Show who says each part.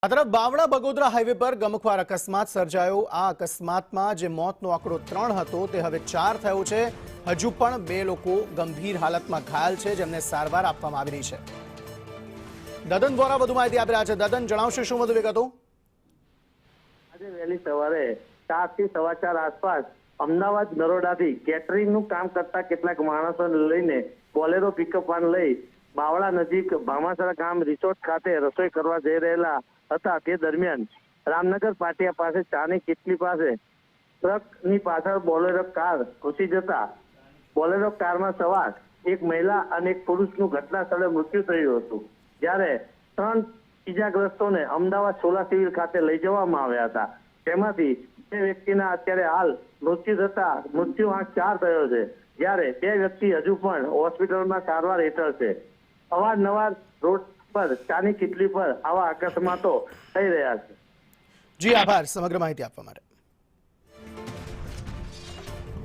Speaker 1: આ તરફ બાવળા બગોદરા હાઈવે પર ગમખ્વાર અકસ્માત સર્જાયો। આ અકસ્માતમાં જે મોતનો આંકડો 3 હતો તે હવે 4 થયો છે। હજુ પણ 2 લોકો ગંભીર હાલતમાં ઘાયલ છે, જેમને સારવાર આપવામાં આવી રહી છે। દદન દ્વારા વધુ માહિતી આપી રહ્યા છે। દદન, જણાવશો શું વધુ વિગતો?
Speaker 2: આજે વહેલી સવારે 4 થી 4:15 આસપાસ અમદાવાદ નરોડાથી કેટરિંગનું કામ કરતા કેટલાક માણસોને લઈને બોલેરો પિકઅપ વાન લઈ બાવળા નજીક ભામાસરા ગામ રિસોર્ટ ખાતે રસોઈ કરવા જઈ રહેલા હતા। તે દરમિયાન રામનગર પાટિયા પાસે ચાની કિટલી પાસે ટ્રકની પાછળ બોલેરો કાર ઘૂસી જતા બોલેરો કારમાં સવાર એક મહિલા અને એક પુરુષનું ઘટના સ્થળે મૃત્યુ થયું હતું, જ્યારે 3 ઇજાગ્રસ્તોને અમદાવાદ સોલા સિવિલ ખાતે લઈ જવામાં આવ્યા હતા। તેમાંથી 2 વ્યક્તિના અત્યારે હાલ મૃત્યુ થતા મૃત્યુઆંક 4 થયો છે, જ્યારે 2 વ્યક્તિ હજુ પણ હોસ્પિટલમાં સારવાર હેઠળ છે। અવારનવાર રોડ પર ચાની કિટલી પર આવા અકસ્માતો થઈ રહ્યા છે।
Speaker 1: જી આભાર સમગ્ર માહિતી આપવા માટે।